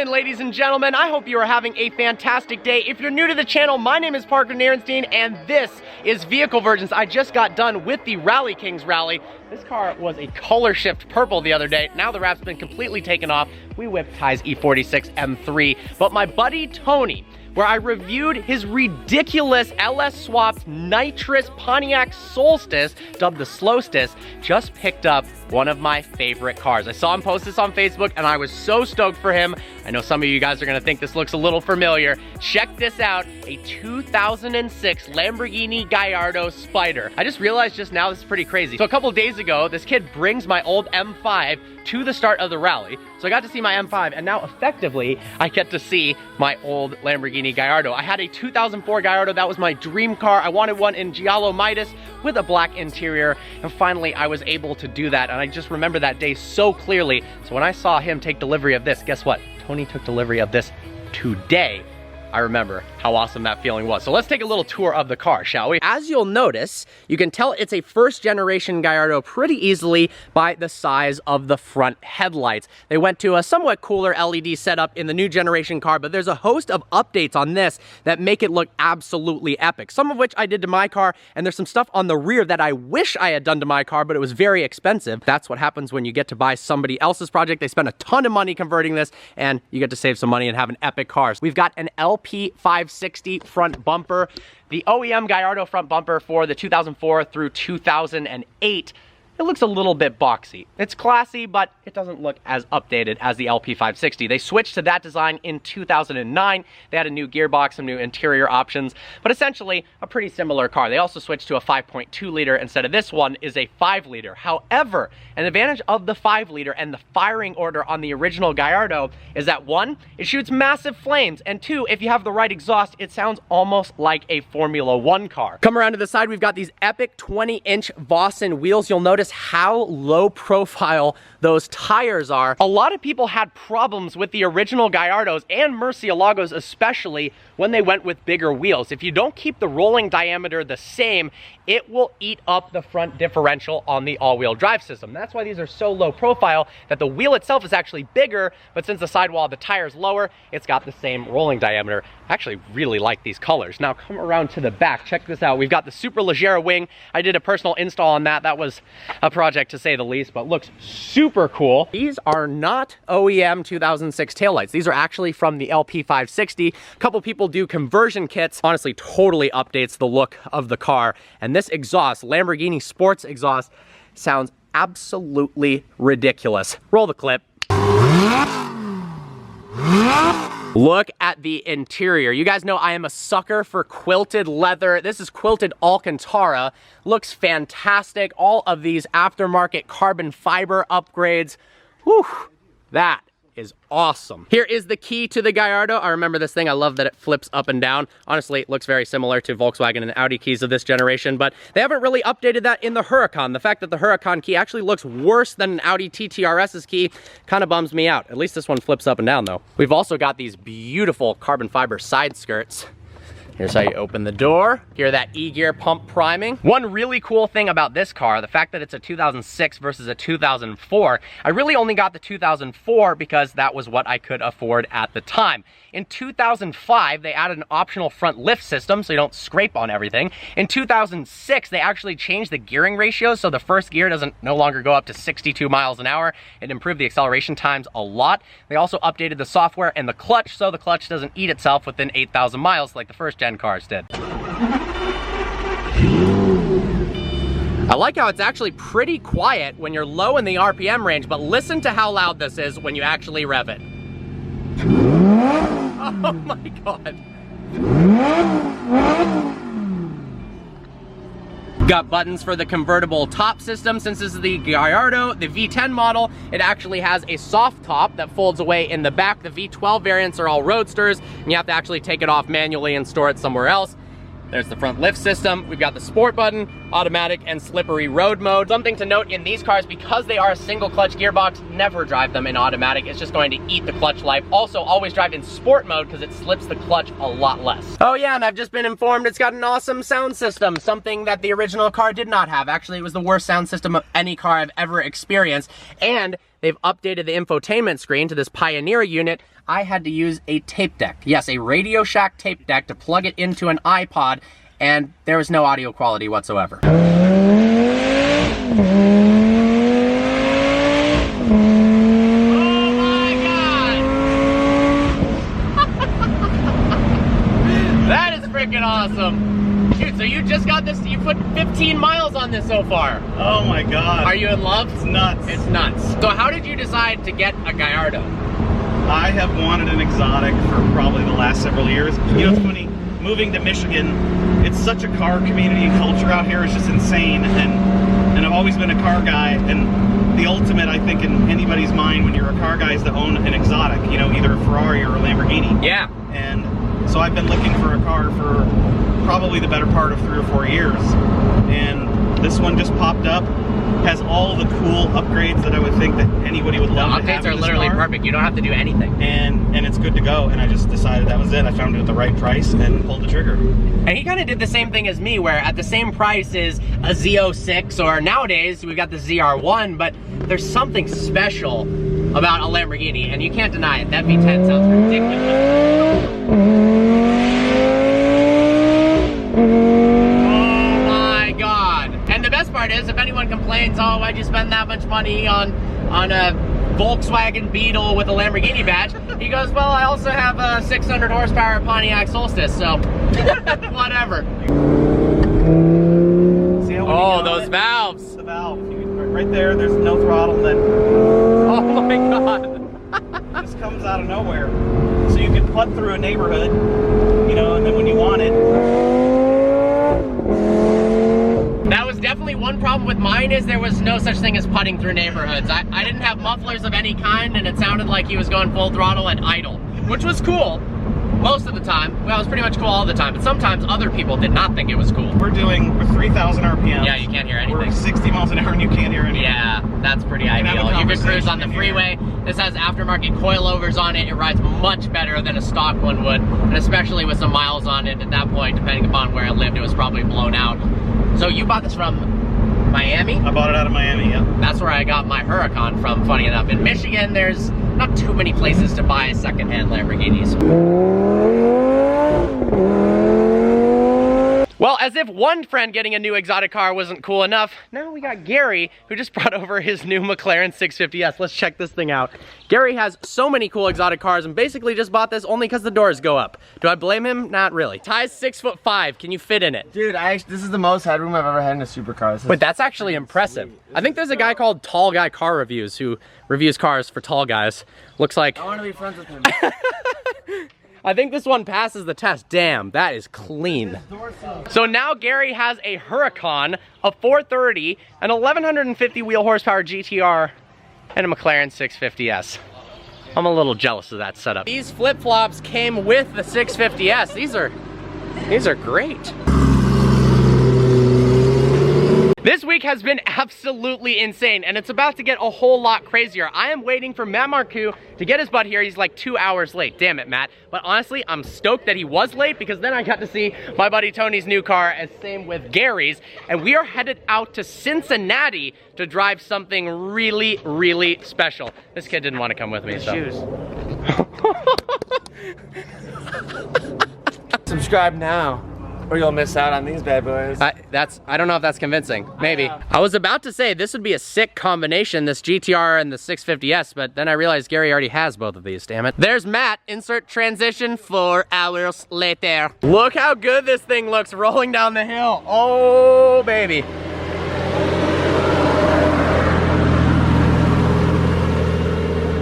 morning, ladies and gentlemen. I hope you are having a fantastic day. If you're new to the channel, my name is Parker Nirenstein, and this is Vehicle Virgins. I just got done with the Rally Kings rally. This car was a color shift purple the other day. Now the wrap's been completely taken off. We whipped Ty's E46 M3, but my buddy Tony, where I reviewed his ridiculous LS-swapped nitrous Pontiac Solstice, dubbed the Slowstice, just picked up one of my favorite cars. I saw him post this on Facebook, and I was so stoked for him. I know some of you guys are gonna think this looks a little familiar. Check this out, a 2006 Lamborghini Gallardo Spyder. I just realized just now, this is pretty crazy. So a couple days ago, this kid brings my old M5 to the start of the rally. So I got to see my M5, and now effectively, I get to see my old Lamborghini Gallardo. I had a 2004 Gallardo, that was my dream car. I wanted one in Giallo Midas with a black interior, and finally I was able to do that, and I just remember that day so clearly. So when I saw him take delivery of this, guess what? Tony took delivery of this today. I remember how awesome that feeling was. So let's take a little tour of the car, shall we? As you'll notice, you can tell it's a first generation Gallardo pretty easily by the size of the front headlights. They went to a somewhat cooler LED setup in the new generation car, but there's a host of updates on this that make it look absolutely epic. Some of which I did to my car, and there's some stuff on the rear that I wish I had done to my car, but it was very expensive. That's what happens when you get to buy somebody else's project. They spend a ton of money converting this, and you get to save some money and have an epic car. So we've got an LP 560 front bumper, the OEM Gallardo front bumper for the 2004 through 2008. It looks a little bit boxy. It's classy, but it doesn't look as updated as the LP 560. They switched to that design in 2009. They had a new gearbox, some new interior options, but essentially a pretty similar car. They also switched to a 5.2 liter instead of this one is a 5 liter. However, an advantage of the 5 liter and the firing order on the original Gallardo is that one, it shoots massive flames, and two, if you have the right exhaust, it sounds almost like a Formula 1 car. Come around to the side, we've got these epic 20-inch Vossen wheels. You'll notice how low profile those tires are. A lot of people had problems with the original Gallardos and Murcielagos especially when they went with bigger wheels. If you don't keep the rolling diameter the same, it will eat up the front differential on the all-wheel drive system. That's why these are so low profile, that the wheel itself is actually bigger, but since the sidewall of the tire is lower, it's got the same rolling diameter. I actually really like these colors. Now come around to the back, check this out. We've got the Super Leggera wing. I did a personal install on that. That was a project to say the least, but looks super cool. These are not OEM 2006 taillights. These are actually from the LP 560. A couple people do conversion kits. Honestly, totally updates the look of the car. And this exhaust, Lamborghini Sports exhaust, sounds absolutely ridiculous. Roll the clip. Look at the interior. You guys know I am a sucker for quilted leather. This is quilted Alcantara. Looks fantastic. All of these aftermarket carbon fiber upgrades. Whew, that is awesome. Here is the key to the Gallardo. I remember this thing. I love that it flips up and down. Honestly, it looks very similar to Volkswagen and Audi keys of this generation, but they haven't really updated that in the Huracan. The fact that the Huracan key actually looks worse than an Audi TTRS's key kind of bums me out. At least this one flips up and down though. We've also got these beautiful carbon fiber side skirts. Here's how you open the door. Hear that E-gear pump priming. One really cool thing about this car, the fact that it's a 2006 versus a 2004, I really only got the 2004 because that was what I could afford at the time. In 2005, they added an optional front lift system so you don't scrape on everything. In 2006, they actually changed the gearing ratio so the first gear doesn't no longer go up to 62 miles an hour. It improved the acceleration times a lot. They also updated the software and the clutch so the clutch doesn't eat itself within 8,000 miles like the first gen cars did. I like how it's actually pretty quiet when you're low in the RPM range, but listen to how loud this is when you actually rev it. Oh my God. Got buttons for the convertible top system. Since this is the Gallardo, the V10 model, it actually has a soft top that folds away in the back. The V12 variants are all roadsters, and you have to actually take it off manually and store it somewhere else. There's the front lift system. We've got the sport button, automatic and slippery road mode. Something to note in these cars, because they are a single clutch gearbox, never drive them in automatic. It's just going to eat the clutch life. Also, always drive in sport mode because it slips the clutch a lot less. Oh yeah, and I've just been informed it's got an awesome sound system, something that the original car did not have. Actually, it was the worst sound system of any car I've ever experienced. And they've updated the infotainment screen to this Pioneer unit. I had to use a tape deck. Yes, a Radio Shack tape deck to plug it into an iPod, and there was no audio quality whatsoever. Freaking awesome. Dude, so you just got this, you put 15 miles on this so far. Oh my God. Are you in love? It's nuts. It's nuts. So how did you decide to get a Gallardo? I have wanted an exotic for probably the last several years. You know, it's funny, moving to Michigan, it's such a car community and culture out here, it's just insane. And I've always been a car guy, and the ultimate, I think, in anybody's mind when you're a car guy is to own an exotic, you know, either a Ferrari or a Lamborghini. Yeah. And so I've been looking for a car for probably the better part of 3 or 4 years. And this one just popped up. Has all the cool upgrades that I would think that anybody would love to have. The updates are literally perfect. You don't have to do anything. And it's good to go. And I just decided that was it. I found it at the right price and pulled the trigger. And he kind of did the same thing as me, where at the same price is a Z06, or nowadays we've got the ZR1, but there's something special about a Lamborghini, and you can't deny it. That V10 sounds ridiculous. Oh my God. And the best part is, if anyone complains, oh, why'd you spend that much money on a Volkswagen Beetle with a Lamborghini badge, he goes, well, I also have a 600 horsepower Pontiac Solstice, so whatever. See how oh, those valves. The valve. Right there, there's no throttle, then oh my God. It just comes out of nowhere. So you can putt through a neighborhood, you know, and then when you want it. That was definitely one problem with mine, is there was no such thing as putting through neighborhoods. I didn't have mufflers of any kind, and it sounded like he was going full throttle and idle, which was cool most of the time. Well, it was pretty much cool all the time, but sometimes other people did not think it was cool. We're 3,000 RPM. Yeah, you can't hear anything. We're 60 miles an hour and you can't hear anything. Yeah, that's pretty ideal. You can cruise on the freeway. This has aftermarket coilovers on it. It rides much better than a stock one would, and especially with some miles on it at that point, depending upon where I lived, it was probably blown out. So you bought this from Miami? I bought it out of Miami, yeah. That's where I got my Huracan from, funny enough. In Michigan, there's not too many places to buy secondhand Lamborghinis. Well, as if one friend getting a new exotic car wasn't cool enough, now we got Gary, who just brought over his new McLaren 650S. Let's check this thing out. Gary has so many cool exotic cars and basically just bought this only because the doors go up. Do I blame him? Not really. Ty's 6'5". Can you fit in it? Dude, this is the most headroom I've ever had in a supercar. But that's actually impressive. I think there's a guy called Tall Guy Car Reviews who reviews cars for tall guys. Looks like... I want to be friends with him. I think this one passes the test. Damn, that is clean. So now Gary has a Huracan, a 430, an 1150 wheel horsepower GTR, and a McLaren 650S. I'm a little jealous of that setup. These flip-flops came with the 650S. These are great. This week has been absolutely insane, and it's about to get a whole lot crazier. I am waiting for Matt Marcoux to get his butt here. He's like 2 hours late. Damn it, Matt. But honestly, I'm stoked that he was late, because then I got to see my buddy Tony's new car, and same with Gary's, and we are headed out to Cincinnati to drive something really, really special. This kid didn't want to come with me, so. Shoes. Subscribe now, or you'll miss out on these bad boys. I don't know if that's convincing. Maybe. I was about to say this would be a sick combination, this GTR and the 650S, but then I realized Gary already has both of these, damn it. There's Matt, insert transition 4 hours later. Look how good this thing looks rolling down the hill. Oh, baby.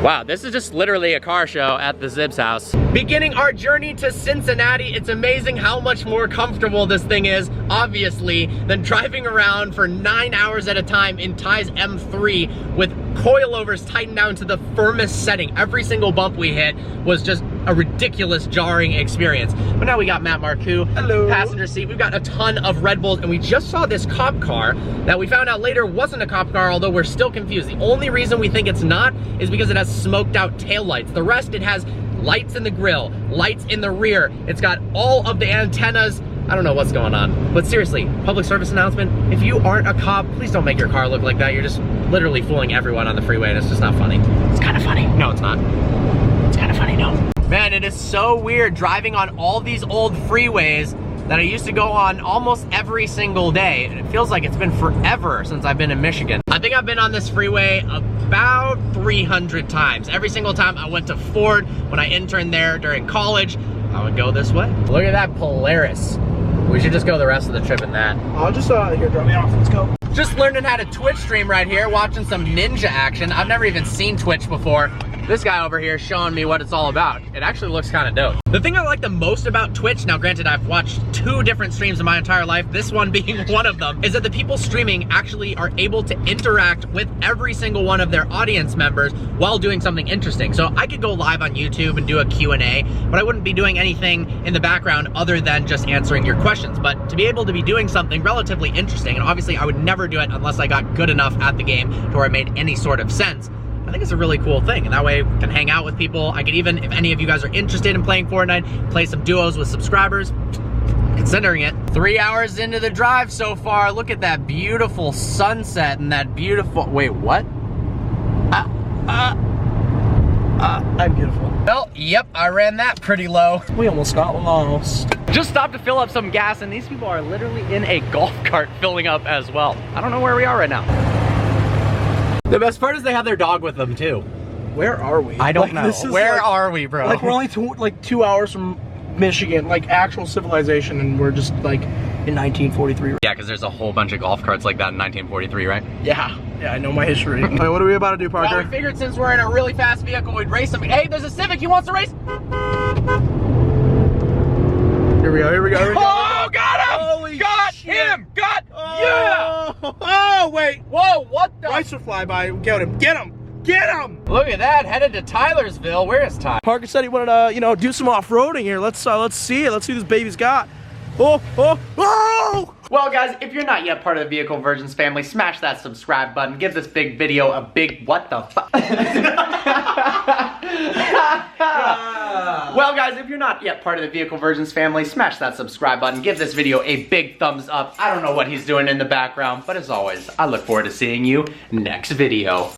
Wow, this is just literally a car show at the Zibs house. Beginning our journey to Cincinnati, it's amazing how much more comfortable this thing is, obviously, than driving around for 9 hours at a time in Ty's M3 with coilovers tightened down to the firmest setting. Every single bump we hit was just a ridiculous, jarring experience. But now we got Matt Marcoux, hello, passenger seat. We've got a ton of Red Bulls, and we just saw this cop car that we found out later wasn't a cop car, although we're still confused. The only reason we think it's not is because it has smoked out taillights. The rest, it has lights in the grille, lights in the rear. It's got all of the antennas. I don't know what's going on. But seriously, public service announcement, if you aren't a cop, please don't make your car look like that. You're just literally fooling everyone on the freeway, and it's just not funny. It's kind of funny. No, it's not. It's kind of funny, no? Man, it is so weird driving on all these old freeways that I used to go on almost every single day. And it feels like it's been forever since I've been in Michigan. I think I've been on this freeway about 300 times. Every single time I went to Ford, when I interned there during college, I would go this way. Look at that Polaris. We should just go the rest of the trip in that. I'll just, here, drop me off, let's go. Just learning how to Twitch stream right here, watching some ninja action. I've never even seen Twitch before. This guy over here showing me what it's all about. It actually looks kind of dope. The thing I like the most about Twitch, now granted I've watched 2 different streams in my entire life, this one being one of them, is that the people streaming actually are able to interact with every single one of their audience members while doing something interesting. So I could go live on YouTube and do a Q&A, but I wouldn't be doing anything in the background other than just answering your questions. But to be able to be doing something relatively interesting, and obviously I would never do it unless I got good enough at the game to where it made any sort of sense, I think it's a really cool thing, and that way we can hang out with people. I could even, if any of you guys are interested in playing Fortnite, play some duos with subscribers, considering it. 3 hours into the drive so far. Look at that beautiful sunset and that beautiful, wait, what? I'm beautiful. Well, yep, I ran that pretty low. We almost got lost. Just stopped to fill up some gas, and these people are literally in a golf cart filling up as well. I don't know where we are right now. The best part is they have their dog with them too. Where are we? I don't know. Where are we, bro? Like, we're only 2 hours from Michigan, like actual civilization, and we're just like in 1943. Yeah, because there's a whole bunch of golf carts like that in 1943, right? Yeah, I know my history. All right, what are we about to do, Parker? Well, we figured since we're in a really fast vehicle, we'd race something. Hey, there's a Civic, he wants to race? Here we go, here we go, here we go. Oh, got him! Holy got shit. him! Got, yeah! Oh, wait. Whoa, what the? Rice will fly by, get him, get him, get him! Look at that, headed to Tylersville. Where is Ty? Parker said he wanted to, you know, do some off-roading here. Let's see it, let's see what this baby's got. Oh, oh, oh! Well, guys, if you're not yet part of the Vehicle Virgins family, smash that subscribe button. Give this big video a big what the fuck. Well, guys, if you're not yet part of the Vehicle Virgins family, smash that subscribe button. Give this video a big thumbs up. I don't know what he's doing in the background, but as always, I look forward to seeing you next video.